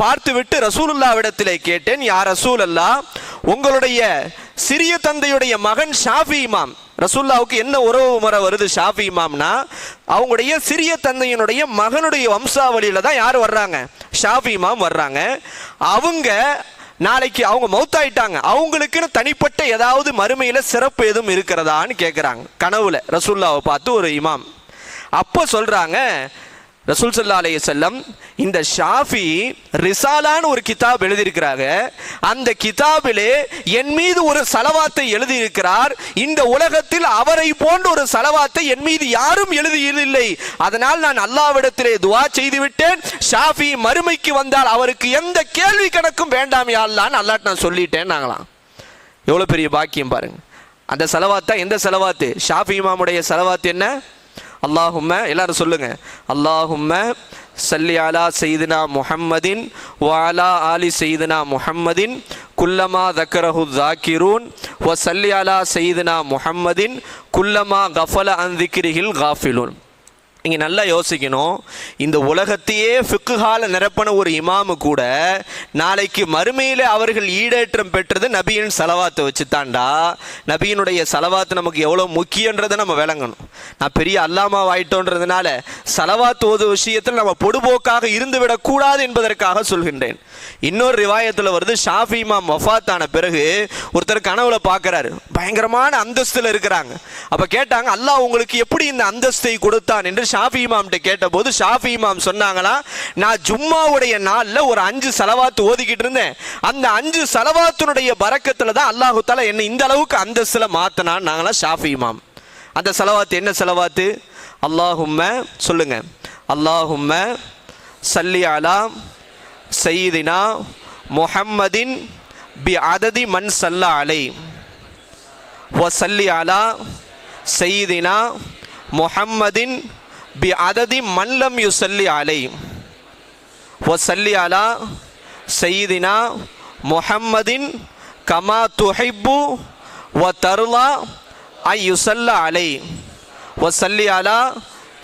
பார்த்துவிட்டு ரசூலுல்லாவிடத்திலே கேட்டேன், யா ரசூலல்லா, உங்களுடைய சிறிய தந்தையுடைய மகன் ஷாஃபி இமாம், ரசூலுல்லாவுக்கு என்ன உறவு முறை வருது ஷாஃபி இமாம்னா, அவங்களுடைய சிறிய தந்தையினுடைய மகனுடைய வம்சாவளியில தான் யார் வர்றாங்க, ஷாஃபி இமாம் வர்றாங்க. அவங்க நாளைக்கு அவங்க மௌத்தாயிட்டாங்க, அவங்களுக்குன்னு தனிப்பட்ட ஏதாவது மறுமையில சிறப்பு எதுவும் இருக்கிறதான்னு கேட்குறாங்க கனவுல ரசூலுல்லாவை பார்த்து ஒரு இமாம். அப்போ சொல்றாங்க ரசூல் ஸல்லல்லாஹு அலைஹி வஸல்லம், இந்த ஷாஃபி ரிசாலான்னு ஒரு கிதாப் எழுதியிருக்கிறாங்க, அந்த கிதாபிலே என் மீது ஒரு சலவாத்தை எழுதியிருக்கிறார், இந்த உலகத்தில் அவரை போன்ற ஒரு சலவாத்தை என் மீது யாரும் எழுதியதில்லை, அதனால் நான் அல்லாஹ்விடத்திலே துஆ செய்து விட்டேன், ஷாஃபி மறுமைக்கு வந்தால் அவருக்கு எந்த கேள்வி கணக்கும் வேண்டாம் யா அல்லாஹ்னு அல்லாஹ்ட்ட நான் சொல்லிட்டேன் நாங்களாம். எவ்வளோ பெரிய பாக்கியம் பாருங்க. அந்த சலவாத்தா எந்த சலவாத்து? ஷாஃபி இமாமுடைய சலவாத்து என்ன? அல்லாஹும்ம, எல்லாரும் சொல்லுங்க, அல்லாஹும்ம சல்லி அலா சையிதுனா முஹம்மதின் வ அலா ஆலி சையிதுனா முஹம்மதின் குல்லமா தக்கரஹு தாக்கிரூன் வ சல்லி அலா சையிதுனா முஹம்மதின் குல்லமா கஃபல அன் திக்ரிஹில் காஃபிலூன். இங்கே நல்லா யோசிக்கணும், இந்த உலகத்தையே ஃபிக்குஹால நிரப்பின ஒரு இமாமு கூட நாளைக்கு மறுமையில் அவர்கள் ஈடேற்றம் பெற்றது நபியின் சலவாத்தை வச்சு தாண்டா. நபியினுடைய சலவாத்து நமக்கு எவ்வளோ முக்கியன்றதை நம்ம விளங்கணும். நான் பெரிய அல்லாமாவ் ஆயிட்டோன்றதுனால சலவாத்து ஓது விஷயத்தில் நம்ம பொடுபோக்காக இருந்து விடக்கூடாது என்பதற்காக சொல்கின்றேன். இன்னொரு ரிவாயத்தில் வருது, ஷாஃபி இமாம் வஃபாத் ஆன பிறகு ஒருத்தர் கனவுல பார்க்குறாரு, பயங்கரமான அந்தஸ்தில் இருக்கிறாங்க. அப்போ கேட்டாங்க, அல்லாஹ் உங்களுக்கு எப்படி இந்த அந்தஸ்தை கொடுத்தான் என்று ஷாஃபி இமாம்கிட்ட கேட்டபோது ஷாஃபி இமாம் சொன்னாங்களா, நான் ஜும்மாவுடைய நாளில் ஒரு 5 சலவாத்து ஓதிக்கிட்டு இருந்தேன், அந்த 5 சலவாத்தினுடைய பரக்கத்தில் தான் அல்லாஹு தஆலா என்னை இந்த அளவுக்கு அந்தஸ்தில் மாற்றினான் நாங்களா ஷாஃபி இமாம். அந்த சலவாத்து என்ன சலவாத்து? அல்லாஹும்ம சொல்லுங்க, அல்லாஹும்ம சல்லி அலா சையிதினா முஹம்மதின் பி அததி மன் சல்லா அலை வ சல்லி அலா சையிதினா முஹம்மதின் பி அததி மன் லம் யுஸல்லி அலை வ சல்லி அலா சையிதினா முஹம்மதின் கமா துஹிப்பு வ தர்லா ஐ யுஸல்லா அலை வ சல்லி அலா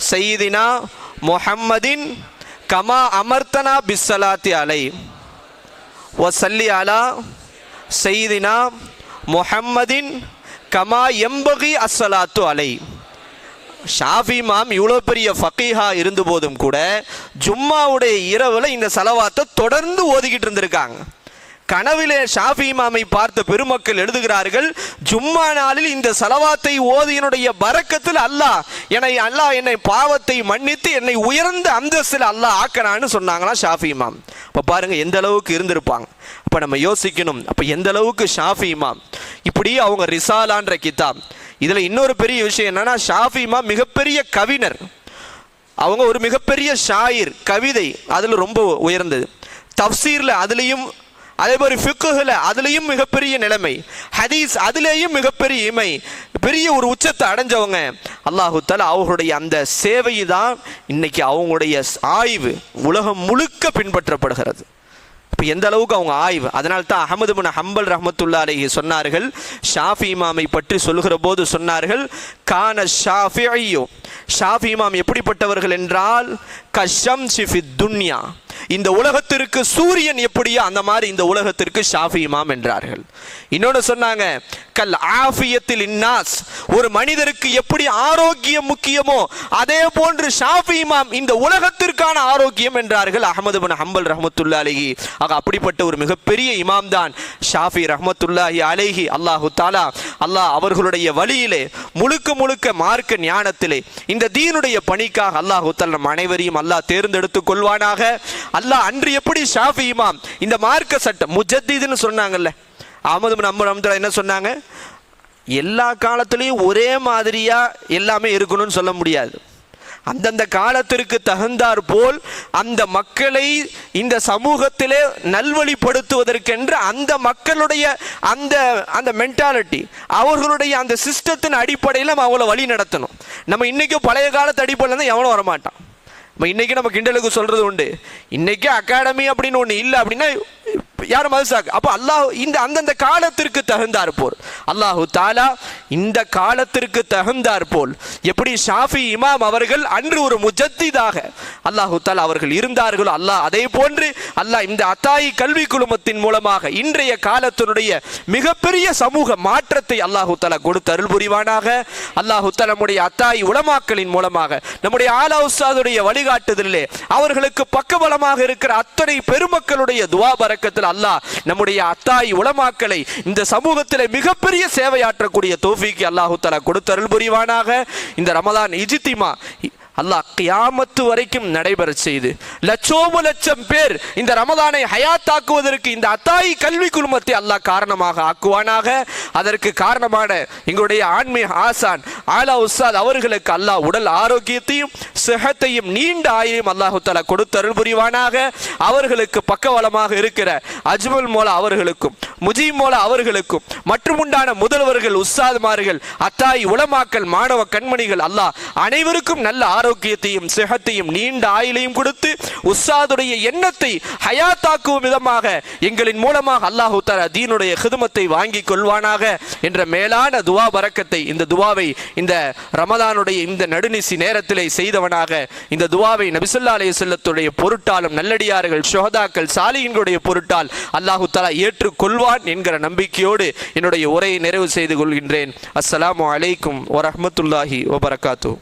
சையிதினா முஹம்மதின் கமா அமர்த்தனா பிஸ்ஸலாத்தி அலை வ சல்லி அலா சையிதினா முஹம்மதின் கமா எம்பகி அஸ்ஸலாத்து அலை. ஷாஃபி இமாம் இவ்வளோ பெரிய ஃபகீஹா இருந்த போதும் கூட ஜும்மாவுடைய இரவில் இந்த சலவாத்தை தொடர்ந்து ஓதிக்கிட்டு இருந்திருக்காங்க. கனவிலே ஷாஃபி இமாமை பார்த்த பெருமக்கள் எழுதுகிறார்கள், ஜும்மா நாளில் இந்த சலவாத்தை ஓதியனுடைய பரக்கத்தில் அல்லாஹ் என்னை பாவத்தை மன்னித்து என்னை உயர்ந்த அந்தஸ்தில் அல்லாஹ் ஆக்கறான்னு சொன்னாங்களா ஷாஃபி இமாம். அப்போ பாருங்க எந்த அளவுக்கு இருந்திருப்பாங்க. அப்போ நம்ம யோசிக்கணும், அப்போ எந்த அளவுக்கு ஷாஃபி இமாம் இப்படி அவங்க ரிசாலான்ற கிதாப். இதில் இன்னொரு பெரிய விஷயம் என்னன்னா, ஷாஃபி இமாம் மிகப்பெரிய கவிஞர், அவங்க ஒரு மிகப்பெரிய ஷாயிர், கவிதை அதில் ரொம்ப உயர்ந்தது, தஃப்சீரில் அதுலேயும் அதே மாதிரி ஃபிக்குஹ்ல அதுலேயும் மிகப்பெரிய நிலைமை, ஹதீஸ் அதுலேயும் மிகப்பெரிய இமை, பெரிய ஒரு உச்சத்தை அடைஞ்சவங்க. அல்லாஹு தஆலா அவர்களுடைய அந்த சேவை தான் இன்னைக்கு அவங்களுடைய ஆய்வு உலகம் முழுக்க பின்பற்றப்படுகிறது. இப்போ எந்த அளவுக்கு அவங்க ஆய்வு. அதனால தான் அஹ்மது பின் ஹம்பல் ரஹ்மத்துல்லாஹி அலைஹி சொன்னார்கள், ஷாஃபி இமாமை பற்றி சொல்லுகிற போது சொன்னார்கள், கான ஷாஃபியு, ஷாஃபி இமாம் எப்படிப்பட்டவர்கள் என்றால், கஷம்ஸி ஃபித் துன்யா, இந்த உலகத்திற்கு சூரியன் எப்படியோ அந்த மாதிரி இந்த உலகத்திற்கு ஷாஃபி இமாம் என்றார்கள். இன்னொன்று சொன்னாங்க, கல் ஆஃபியத்தில் இன்னாஸ், ஒரு மனிதருக்கு எப்படி ஆரோக்கியம் முக்கியமோ அதே போன்று ஷாஃபி இமாம் இந்த உலகத்திற்கான ஆரோக்கியம் என்றார்கள் அஹ்மது பின் ஹம்பல் ரஹ்மத்துல்லாஹி அலைஹி. ஆக அப்படிப்பட்ட ஒரு மிகப்பெரிய இமாம் தான் ஷாஃபி ரஹ்மத்துல்லாஹி அலைஹி. அல்லாஹு தஆலா அவர்களுடைய வழியிலே முழுக்க மார்க்க ஞானத்திலே இந்த தீனுடைய பணிக்காக அல்லாஹு தஆலா நம் அனைவரையும் அல்லாஹ் தேர்ந்தெடுத்துக் கொள்வானாக. அல்லாஹ் அன்று எப்படி ஷாஃபி இமாம் இந்த மார்க்க சட்டம் முஜத்திதுன்னு சொன்னாங்கல்ல, அஹ்மது பின் ஹம்பல் ரஹ்மத்துல்லாஹி என்ன சொன்னாங்க, எல்லா காலத்திலையும் ஒரே மாதிரியா எல்லாமே இருக்கணும்னு சொல்ல முடியாது, அந்தந்த காலத்திற்கு தகுந்தாற் போல் அந்த மக்களை இந்த சமூகத்திலே நல்வழிப்படுத்துவதற்கென்று அந்த மக்களுடைய அந்த அந்த மென்டாலிட்டி, அவர்களுடைய அந்த சிஸ்டத்தின் அடிப்படையில் நம்ம அவங்கள வழி நடத்தணும். நம்ம இன்றைக்கும் பழைய காலத்து அடிப்படையில் தான் எவனும் வரமாட்டான். நம்ம இன்றைக்கி நம்ம கிண்டலுக்கு சொல்கிறது உண்டு, இன்றைக்கி அகாடமி அப்படின்னு ஒன்று இல்லை அப்படின்னா யாரும் மதுசாக்கு. அப்போ அல்லாஹ் இந்த அந்தந்த காலத்திற்கு தகுந்தார் போல் அல்லாஹு தாலா இந்த காலத்திற்கு தகுந்தார் போல் எப்படி ஷாஃபி இமாம் அவர்கள் அன்று ஒரு முஜத்திதாக அல்லாஹு தாலா அவர்கள் இருந்தார்களோ அல்லாஹ் அதே போன்று அல்லாஹ் இந்த அத்தாயி கல்வி குழுமத்தின் மூலமாக இன்றைய காலத்தினுடைய மிகப்பெரிய சமூக மாற்றத்தை அல்லாஹு தாலா கொடுத்து அருள் புரிவானாக. அல்லாஹு தாலா நம்முடைய அத்தாயி உலமாக்களின் மூலமாக நம்முடைய ஆலா உஸ்தாதுடைய வழிகாட்டுதலிலே அவர்களுக்கு பக்கபலமாக இருக்கிற அத்தனை பெருமக்களுடைய துவா பரக்கத்தில் அல்லாஹ் நம்முடைய அத்தாயி உலமாக்களை இந்த சமூகத்தில் மிகப்பெரிய சேவையாற்றக்கூடிய தௌஃபீக் அல்லாஹு தஆலா கொடுத்து அருள் புரிவானாக. இந்த ரமதான் இஜ்திமா அல்லாஹ் கியாமத்து வரைக்கும் நடைபெற செய்து லட்சம் பேர் இந்த ரமதானை ஹயாத்தாக்குவதற்கு இந்த அத்தாயி கல்வி குழுமத்தை அல்லாஹ் காரணமாக ஆக்குவானாக. அதற்கு காரணமான எங்களுடைய ஆன்மீக ஆசான் ஆலா உஸ்தாத் அவர்களுக்கு அல்லாஹ் உடல் ஆரோக்கியத்தையும் சிஹத்தையும் நீண்ட ஆயுளையும் அல்லாஹு தஆலா கொடுத்து அருள் புரிவானாக. அவர்களுக்கு பக்கவலமாக இருக்கிற அஜ்மல் மோலா அவர்களுக்கும் முஜீப் மோலா அவர்களுக்கும் மற்றும் உண்டான முதல்வர்கள் உஸ்தாதுமார்கள் அத்தாயி உலமாக்கள் மாணவ கண்மணிகள் அல்லாஹ் அனைவருக்கும் நல்ல ஆரோக்கியத்தையும் சிஹத்தையும் நீண்ட ஆயுளையும் கொடுத்து உஸ்தாதுடைய எண்ணத்தை ஹயாத்தாக்கும் விதமாக எங்களின் மூலமாக அல்லாஹு தஆலா தீனுடைய ஹிதமத்தை வாங்கி கொள்வானாக என்ற மேலான துவா பரக்கத்தை இந்த துவாவை இந்த ரமதானுடைய இந்த நடுநிசி நேரத்திலே செய்தவனாக இந்த துவாவை நபி ஸல்லல்லாஹு அலைஹி வஸல்லத்துடைய பொருட்டாலும் நல்லடியார்கள் ஷுஹதாக்கள் சாலிஹீன்களுடைய பொருட்டால் அல்லாஹு தஆலா ஏற்றுக்கொள்வான் என்கிற நம்பிக்கையோடு என்னுடைய உரையை நிறைவு செய்து கொள்கின்றேன். அஸ்ஸலாமு அலைக்கும் வரஹ்மத்துல்லாஹி வபரகாத்துஹு.